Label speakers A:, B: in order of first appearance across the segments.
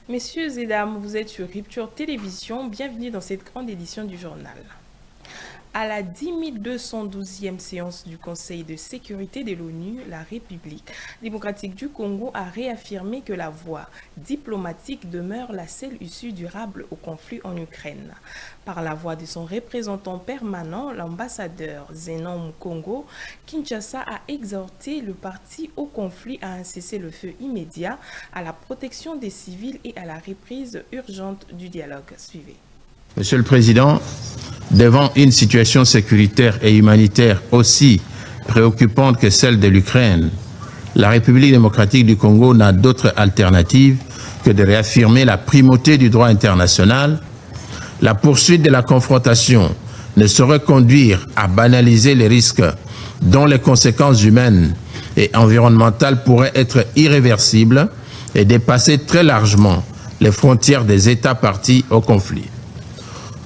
A: Messieurs et dames, vous êtes sur Rupture Télévision. Bienvenue dans cette grande édition du journal. À la 10 212e séance du Conseil de sécurité de l'ONU, la République démocratique du Congo a réaffirmé que la voie diplomatique demeure la seule issue durable au conflit en Ukraine. Par la voix de son représentant permanent, l'ambassadeur Zenon Mukongo, Kinshasa a exhorté le parti au conflit à un cessez-le-feu immédiat, à la protection des civils et à la reprise urgente du dialogue. Suivez.
B: Monsieur le Président, devant une situation sécuritaire et humanitaire aussi préoccupante que celle de l'Ukraine, la République démocratique du Congo n'a d'autre alternative que de réaffirmer la primauté du droit international. La poursuite de la confrontation ne saurait conduire à banaliser les risques dont les conséquences humaines et environnementales pourraient être irréversibles et dépasser très largement les frontières des États partis au conflit.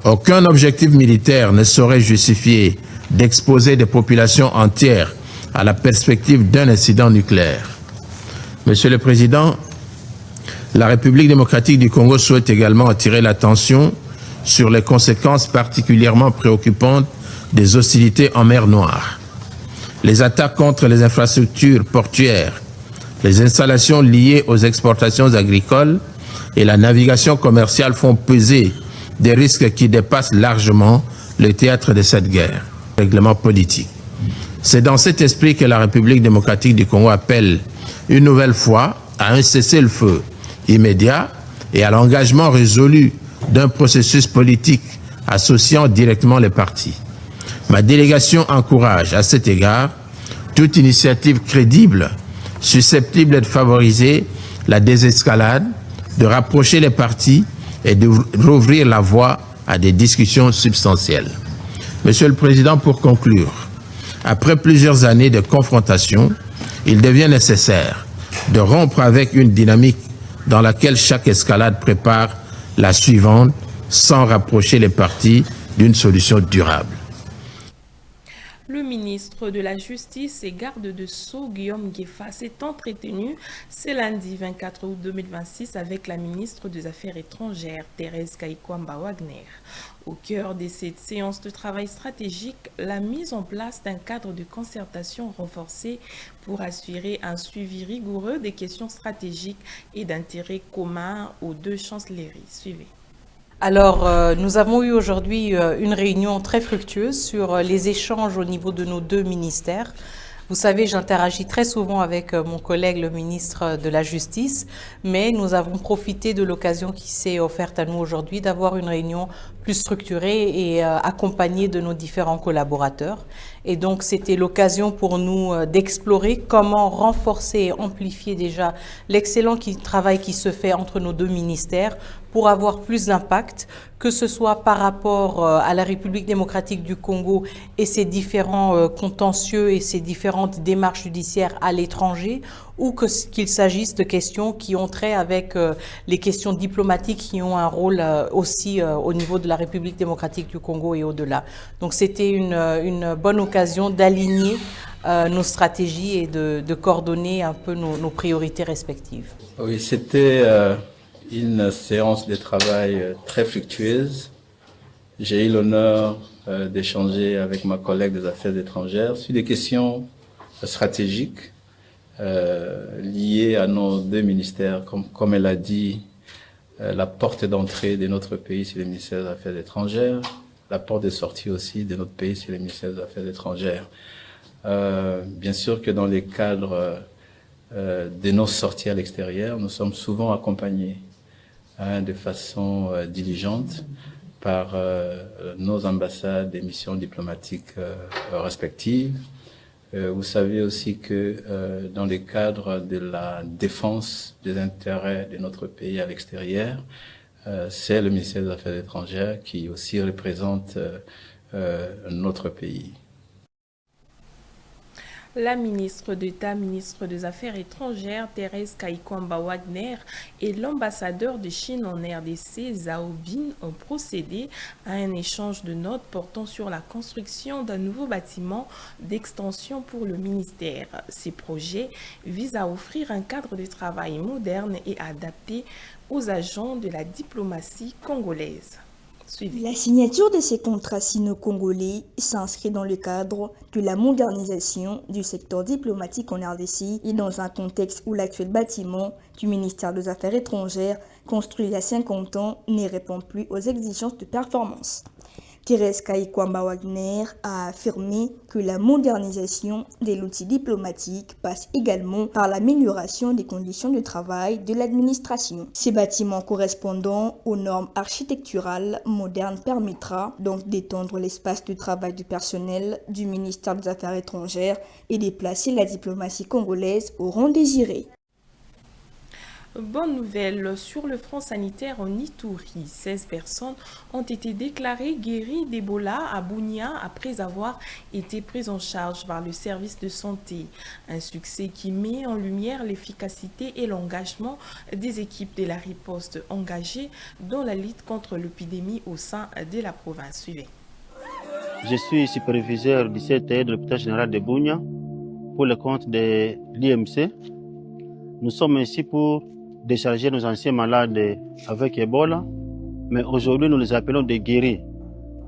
B: Aucun objectif militaire ne saurait justifier d'exposer des populations entières à la perspective d'un incident nucléaire. Monsieur le Président, la République démocratique du Congo souhaite également attirer l'attention sur les conséquences particulièrement préoccupantes des hostilités en mer Noire. Les attaques contre les infrastructures portuaires, les installations liées aux exportations agricoles et la navigation commerciale font peser des risques qui dépassent largement le théâtre de cette guerre, règlement politique. C'est dans cet esprit que la République démocratique du Congo appelle une nouvelle fois à un cessez-le-feu immédiat et à l'engagement résolu d'un processus politique associant directement les partis. Ma délégation encourage à cet égard toute initiative crédible susceptible de favoriser la désescalade, de rapprocher les partis et de rouvrir la voie à des discussions substantielles. Monsieur le Président, pour conclure, après plusieurs années de confrontation, il devient nécessaire de rompre avec une dynamique dans laquelle chaque escalade prépare la suivante sans rapprocher les partis d'une solution durable.
A: Le ministre de la Justice et garde de Sceaux, Guillaume Gueffa, s'est entretenu ce lundi 24 août 2026 avec la ministre des Affaires étrangères, Thérèse Kaikwamba Wagner. Au cœur de cette séance de travail stratégique, la mise en place d'un cadre de concertation renforcé pour assurer un suivi rigoureux des questions stratégiques et d'intérêt commun aux deux chancelleries. Suivez.
C: Alors, nous avons eu aujourd'hui une réunion très fructueuse sur les échanges au niveau de nos deux ministères. Vous savez, j'interagis très souvent avec mon collègue, le ministre de la Justice, mais nous avons profité de l'occasion qui s'est offerte à nous aujourd'hui d'avoir une réunion plus structurée et accompagnée de nos différents collaborateurs. Et donc, c'était l'occasion pour nous d'explorer comment renforcer et amplifier déjà l'excellent travail qui se fait entre nos deux ministères pour avoir plus d'impact, que ce soit par rapport à la République démocratique du Congo et ses différents contentieux et ses différentes démarches judiciaires à l'étranger, ou qu'il s'agisse de questions qui ont trait avec les questions diplomatiques qui ont un rôle aussi au niveau de la République démocratique du Congo et au-delà. Donc c'était une bonne occasion d'aligner nos stratégies et de coordonner un peu nos priorités respectives.
D: Oui, c'était une séance de travail très fructueuse. J'ai eu l'honneur d'échanger avec ma collègue des Affaires étrangères sur des questions stratégiques liées à nos deux ministères. Comme elle a dit, la porte d'entrée de notre pays, c'est le ministère des Affaires étrangères. La porte de sortie aussi de notre pays, c'est le ministère des Affaires étrangères. Bien sûr que dans les cadres de nos sorties à l'extérieur, nous sommes souvent accompagnés de façon diligente par nos ambassades et missions diplomatiques respectives. Vous savez aussi que dans le cadre de la défense des intérêts de notre pays à l'extérieur, c'est le ministère des Affaires étrangères qui aussi représente notre pays.
A: La ministre d'État, ministre des Affaires étrangères, Thérèse Kaikwamba Wagner, et l'ambassadeur de Chine en RDC, Zhao Bin, ont procédé à un échange de notes portant sur la construction d'un nouveau bâtiment d'extension pour le ministère. Ces projets visent à offrir un cadre de travail moderne et adapté aux agents de la diplomatie congolaise. Suivez.
E: La signature de ces contrats sino-congolais s'inscrit dans le cadre de la modernisation du secteur diplomatique en RDC et dans un contexte où l'actuel bâtiment du ministère des Affaires étrangères, construit il y a 50 ans, ne répond plus aux exigences de performance. Thérèse Kaikwamba Wagner a affirmé que la modernisation de l'outil diplomatique passe également par l'amélioration des conditions de travail de l'administration. Ces bâtiments correspondant aux normes architecturales modernes permettra donc d'étendre l'espace de travail du personnel du ministère des Affaires étrangères et de placer la diplomatie congolaise au rang désiré.
A: Bonne nouvelle, sur le front sanitaire en Ituri, 16 personnes ont été déclarées guéries d'Ebola à Bunia après avoir été prises en charge par le service de santé. Un succès qui met en lumière l'efficacité et l'engagement des équipes de la riposte engagées dans la lutte contre l'épidémie au sein de la province. Suivez.
F: Je suis superviseur du CTE de l'hôpital général de Bunia pour le compte de l'IMC. Nous sommes ici pour décharger nos anciens malades avec Ebola, mais aujourd'hui nous les appelons des guéris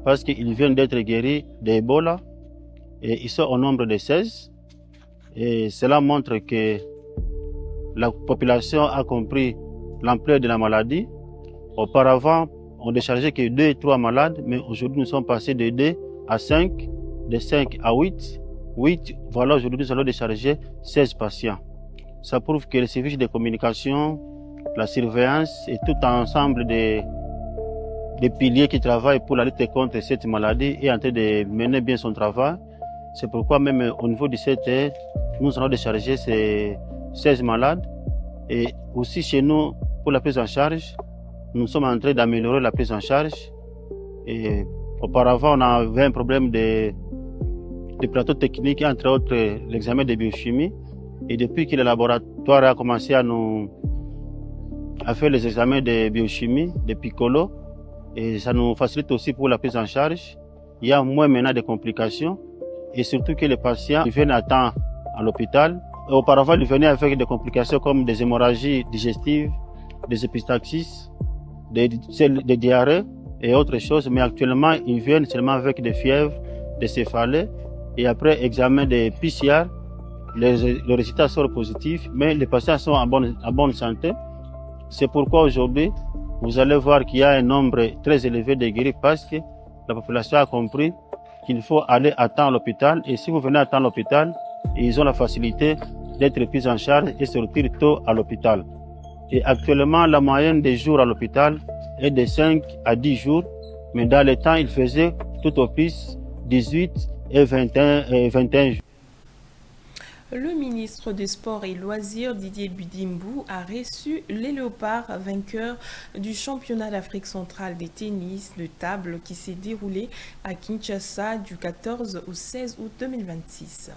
F: parce qu'ils viennent d'être guéris d'Ebola et ils sont au nombre de 16. Et cela montre que la population a compris l'ampleur de la maladie. Auparavant, on déchargeait que 2 et 3 malades, mais aujourd'hui nous sommes passés de 2 à 5, de 5 à 8. Voilà, aujourd'hui nous allons décharger 16 patients. Ça prouve que le service de communication, la surveillance et tout ensemble des piliers qui travaillent pour la lutte contre cette maladie est en train de mener bien son travail. C'est pourquoi même au niveau du CTE, nous allons décharger ces 16 malades. Et aussi chez nous, pour la prise en charge, nous sommes en train d'améliorer la prise en charge. Et auparavant, on avait un problème de plateau technique, entre autres l'examen de biochimie. Et depuis que le laboratoire a commencé à faire les examens de biochimie, de piccolo, et ça nous facilite aussi pour la prise en charge. Il y a moins maintenant de complications et surtout que les patients viennent à temps à l'hôpital. Auparavant, ils venaient avec des complications comme des hémorragies digestives, des épistaxis, des diarrhées et autres choses. Mais actuellement, ils viennent seulement avec des fièvres, des céphalées et après examen de PCR, les résultats sont positifs, mais les patients sont en bonne santé. C'est pourquoi aujourd'hui, vous allez voir qu'il y a un nombre très élevé de guéris parce que la population a compris qu'il faut aller à temps à l'hôpital. Et si vous venez à temps à l'hôpital, ils ont la facilité d'être pris en charge et sortir tôt à l'hôpital. Et actuellement, la moyenne des jours à l'hôpital est de 5 à 10 jours, mais dans le temps, il faisait tout au plus 18 et 21 jours.
A: Le ministre des Sports et Loisirs, Didier Budimbu, a reçu les Léopards vainqueurs du championnat d'Afrique centrale de tennis de table qui s'est déroulé à Kinshasa du 14 au 16 août 2026.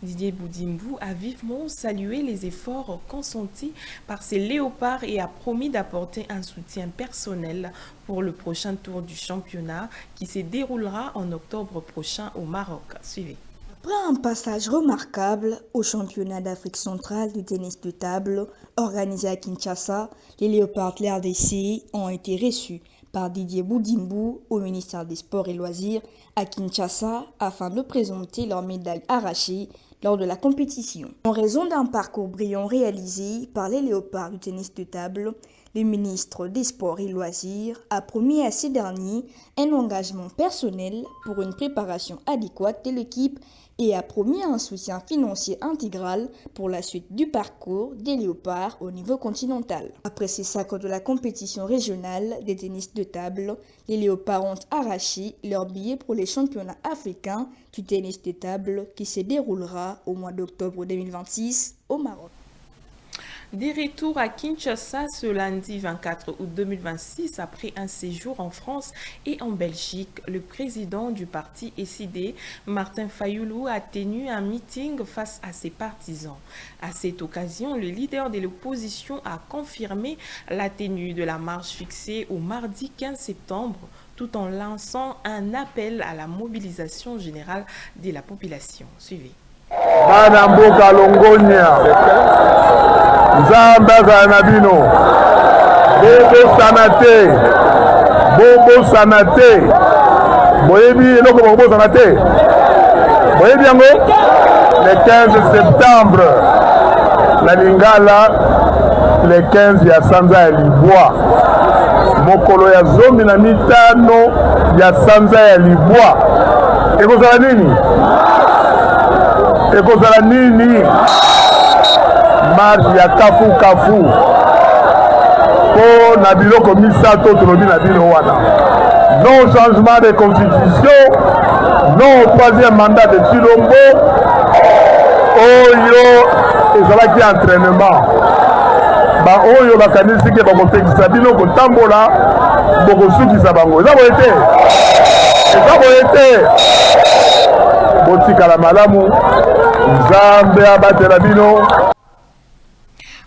A: Didier Budimbu a vivement salué les efforts consentis par ces Léopards et a promis d'apporter un soutien personnel pour le prochain tour du championnat qui se déroulera en octobre prochain au Maroc. Suivez.
E: Après un passage remarquable au championnat d'Afrique centrale du tennis de table organisé à Kinshasa, les Léopards de l'RDC ont été reçus par Didier Budimbu au ministère des Sports et Loisirs à Kinshasa afin de présenter leurs médailles arrachées lors de la compétition. En raison d'un parcours brillant réalisé par les Léopards du tennis de table, le ministre des Sports et Loisirs a promis à ces derniers un engagement personnel pour une préparation adéquate de l'équipe et a promis un soutien financier intégral pour la suite du parcours des Léopards au niveau continental. Après ces 5 ans de la compétition régionale des tennis de table, les Léopards ont arraché leur billet pour les championnats africains du tennis de table qui se déroulera au mois d'octobre 2026 au Maroc.
A: Des retours à Kinshasa ce lundi 24 août 2026 après un séjour en France et en Belgique. Le président du parti SID, Martin Fayoulou, a tenu un meeting face à ses partisans. À cette occasion, le leader de l'opposition a confirmé la tenue de la marche fixée au mardi 15 septembre tout en lançant un appel à la mobilisation générale de la population. Suivez.
G: Bana mboka longonya nzambe azala na bino bobosana te boyebi eloko bakobosana te boyebi yango le 15 septembre na Lingala le 15 ya sanza ya libwa mokolo ya 15 ya sanza ya libwa ekozala nini? Ekozala nini? Marche ya kafu po na biloko misato tolobi na bino wana. Non changement de constitution, non au troisième mandat de Chilombo. Oyo ezalaki entraînement. Ba oyo bakanisi ke bakotekisa bino kotambola bokosukisa bango. Eza boye te. Eza boye te. Botikala malamu.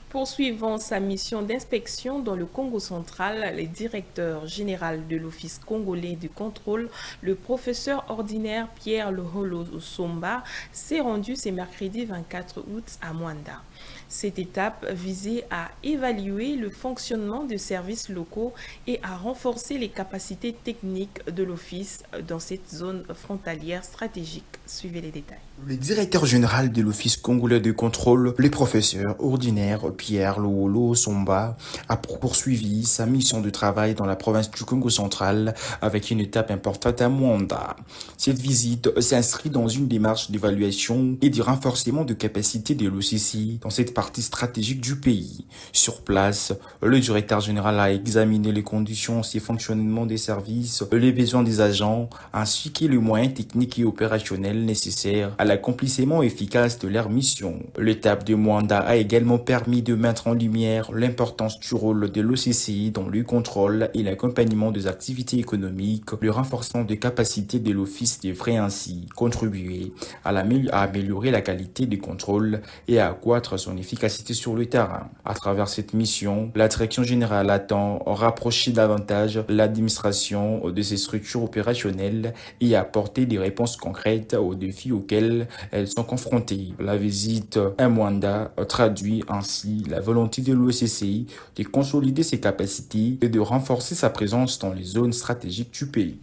A: Poursuivant sa mission d'inspection dans le Congo central, le directeur général de l'Office congolais de contrôle, le professeur ordinaire Pierre Loholo Somba, s'est rendu ce mercredi 24 août à Mwanda. Cette étape visait à évaluer le fonctionnement des services locaux et à renforcer les capacités techniques de l'Office dans cette zone frontalière stratégique. Suivez les détails.
H: Le directeur général de l'Office congolais de contrôle, le professeur ordinaire Pierre Loholo Somba, a poursuivi sa mission de travail dans la province du Congo central avec une étape importante à Mwanda. Cette visite s'inscrit dans une démarche d'évaluation et de renforcement de capacités de l'OCC dans cette partie stratégique du pays. Sur place, le directeur général a examiné les conditions et fonctionnement des services, les besoins des agents, ainsi que les moyens techniques et opérationnels nécessaires à l'accomplissement efficace de leur mission. L'étape de Mwanda a également permis de mettre en lumière l'importance du rôle de l'OCCI dans le contrôle et l'accompagnement des activités économiques. Le renforcement des capacités de l'Office devrait ainsi contribuer à améliorer la qualité du contrôle et à accroître son efficacité sur le terrain. À travers cette mission, la direction générale attend rapprocher davantage l'administration de ses structures opérationnelles et apporter des réponses concrètes aux défis auxquels elles sont confrontées. La visite à Mwanda traduit ainsi la volonté de l'OCCI de consolider ses capacités et de renforcer sa présence dans les zones stratégiques du pays.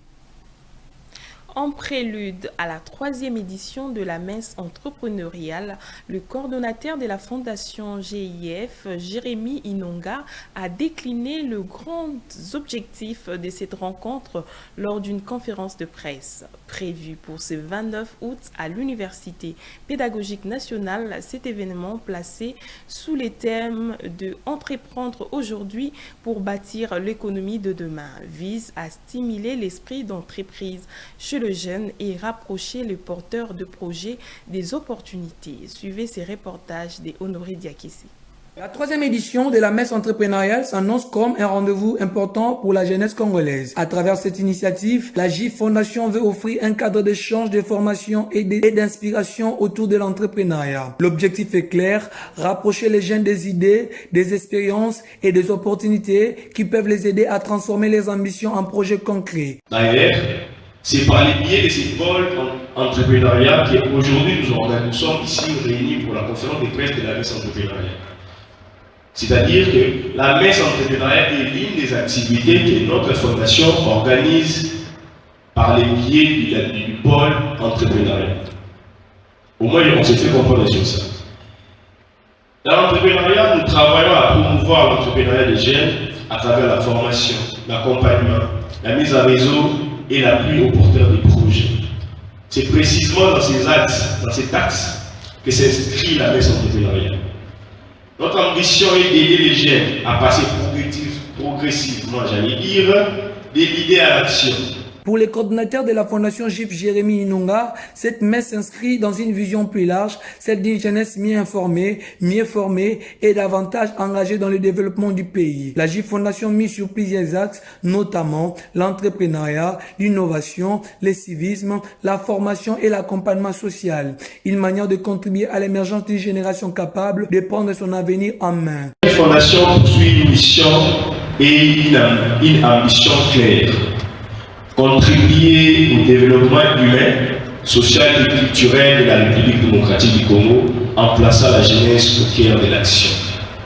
A: En prélude à la 3e édition de la messe entrepreneuriale, le coordonnateur de la fondation GIF, Jérémy Inonga, a décliné les grands objectifs de cette rencontre lors d'une conférence de presse. Prévue pour ce 29 août à l'Université pédagogique nationale, cet événement placé sous les thèmes de « Entreprendre aujourd'hui pour bâtir l'économie de demain » vise à stimuler l'esprit d'entreprise chez le jeune et rapprocher les porteurs de projets des opportunités. Suivez ces reportages de Honoré Diakissi.
I: La 3e édition de la messe entrepreneuriale s'annonce comme un rendez-vous important pour la jeunesse congolaise. À travers cette initiative, la GIF Fondation veut offrir un cadre d'échange, de formation et d'inspiration autour de l'entrepreneuriat. L'objectif est clair, rapprocher les jeunes des idées, des expériences et des opportunités qui peuvent les aider à transformer les ambitions en projets concrets.
J: D'ailleurs, c'est par les biais de ces pôles entrepreneuriat qu'aujourd'hui nous sommes ici réunis pour la conférence des presse de la messe entrepreneuriale. C'est-à-dire que la messe entrepreneuriale est l'une des activités que notre fondation organise par les biais du pôle entrepreneurial. Au moins, on se fait comprendre sur ça. Dans l'entrepreneuriat, nous travaillons à promouvoir l'entrepreneuriat des jeunes à travers la formation, l'accompagnement, la mise en réseau et l'appui aux porteurs des projets. C'est précisément dans ces axes que s'inscrit la messe entrepreneuriale. Notre ambition est d'aider les jeunes à passer progressivement, j'allais dire, de l'idée à l'action.
I: Pour les coordonnateurs de la Fondation GIF Jérémy Inonga, cette messe s'inscrit dans une vision plus large, celle d'une jeunesse mieux informée, mieux formée et davantage engagée dans le développement du pays. La GIF Fondation mise sur plusieurs axes, notamment l'entrepreneuriat, l'innovation, le civisme, la formation et l'accompagnement social. Une manière de contribuer à l'émergence d'une génération capable de prendre son avenir en main.
J: La Fondation poursuit une mission et une ambition claire. Contribuer au développement humain, social et culturel de la République démocratique du Congo en plaçant la jeunesse au cœur de l'action.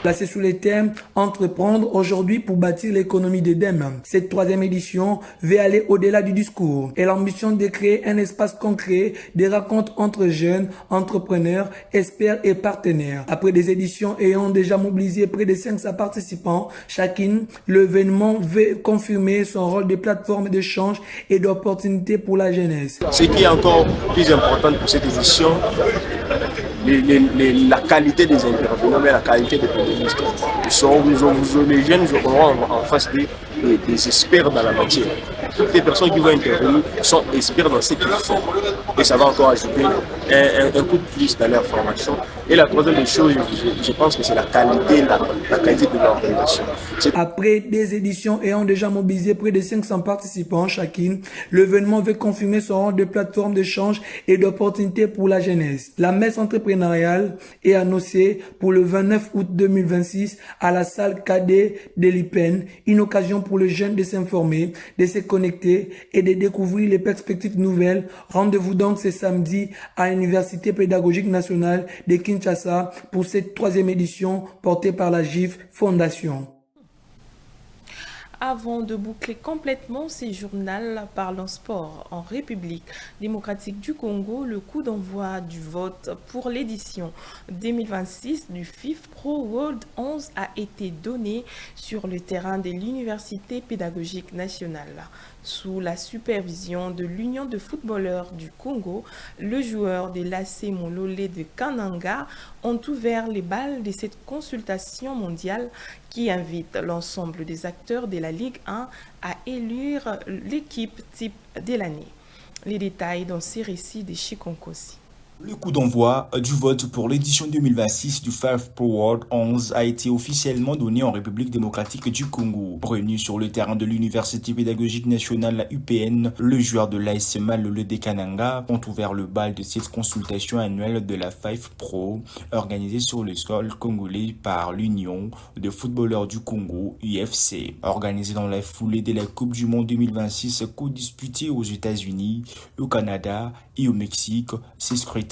I: Placé sous les thèmes « Entreprendre aujourd'hui pour bâtir l'économie de demain ». Cette troisième édition veut aller au-delà du discours et l'ambition de créer un espace concret de rencontres entre jeunes, entrepreneurs, experts et partenaires. Après des éditions ayant déjà mobilisé près de 500 participants, chacune, l'événement veut confirmer son rôle de plateforme d'échange et d'opportunité pour la jeunesse.
K: Ce qui est encore plus important pour cette édition, la qualité des intervenants, mais la qualité des pédagogistes. Les jeunes auront en face des experts dans la matière. Toutes les personnes qui vont intervenir sont experts dans ce qu'ils font. Et ça va encore ajouter un coup de plus dans leur formation. Et la troisième des choses, je pense que c'est la qualité de l'organisation.
I: Après des éditions ayant déjà mobilisé près de 500 participants chacune, l'événement veut confirmer son rôle de plateforme d'échange et d'opportunité pour la jeunesse. La messe entrepreneuriale est annoncée pour le 29 août 2026 à la salle cadet de l'IPEN, une occasion pour les jeunes de s'informer, de se connecter et de découvrir les perspectives nouvelles. Rendez-vous donc ce samedi à l'Université pédagogique nationale de Kinshasa pour cette troisième édition portée par la GIF Fondation.
A: Avant de boucler complètement ces journaux parlant sport en République démocratique du Congo, le coup d'envoi du vote pour l'édition 2026 du FIF Pro World 11 a été donné sur le terrain de l'Université pédagogique nationale. Sous la supervision de l'Union de footballeurs du Congo, le joueur de l'AC Molole de Kananga ont ouvert les balles de cette consultation mondiale qui invite l'ensemble des acteurs de la Ligue 1 à élire l'équipe type de l'année. Les détails dans ces récits de Chikonkosi.
H: Le coup d'envoi du vote pour l'édition 2026 du FIF Pro World 11 a été officiellement donné en République démocratique du Congo. Réunis sur le terrain de l'Université pédagogique nationale, la UPN, le joueur de l'AS Molole de Kananga ont ouvert le bal de cette consultation annuelle de la FIF Pro, organisée sur le sol congolais par l'Union de footballeurs du Congo, UFC. Organisée dans la foulée de la Coupe du Monde 2026, co-disputée aux États-Unis, au Canada et au Mexique, ces scrutins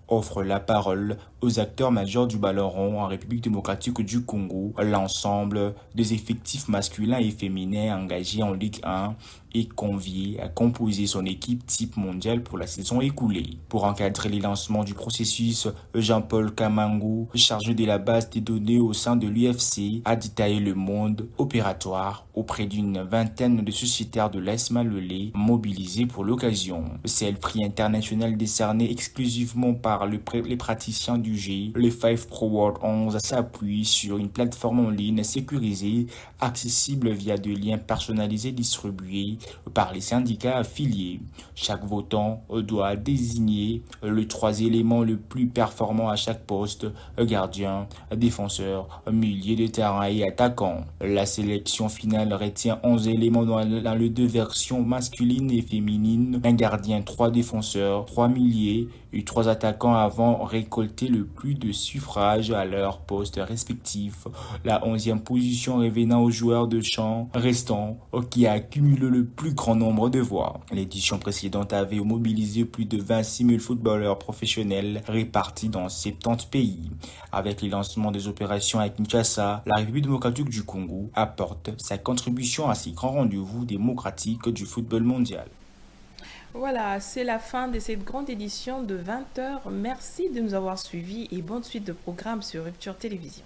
H: offre la parole aux acteurs majeurs du ballon rond en République démocratique du Congo. L'ensemble des effectifs masculins et féminins engagés en Ligue 1 est convié à composer son équipe type mondiale pour la saison écoulée. Pour encadrer les lancements du processus, Jean-Paul Kamango, chargé de la base des données au sein de l'UFC, a détaillé le monde opératoire auprès d'une vingtaine de sociétaires de l'AS Molole mobilisés pour l'occasion. C'est le prix international décerné exclusivement par les praticiens du G. Le FIF Pro World 11 s'appuie sur une plateforme en ligne sécurisée, accessible via des liens personnalisés distribués par les syndicats affiliés. Chaque votant doit désigner les 3 éléments les plus performants à chaque poste: gardien, défenseur, milieu de terrain et attaquant. La sélection finale retient 11 éléments dans les 2 versions masculines et féminines: un gardien, 3 défenseurs, 3 miliers et 3 attaquants avant récolter le plus de suffrages à leur poste respectif. La 11e position revenant au joueur de champ restant qui a accumulé le plus grand nombre de voix. L'édition précédente avait mobilisé plus de 26 000 footballeurs professionnels répartis dans 70 pays. Avec les lancements des opérations à Kinshasa, la République démocratique du Congo apporte sa contribution à ces grands rendez-vous démocratiques du football mondial.
A: Voilà, c'est la fin de cette grande édition de 20h. Merci de nous avoir suivis et bonne suite de programmes sur Rupture Télévision.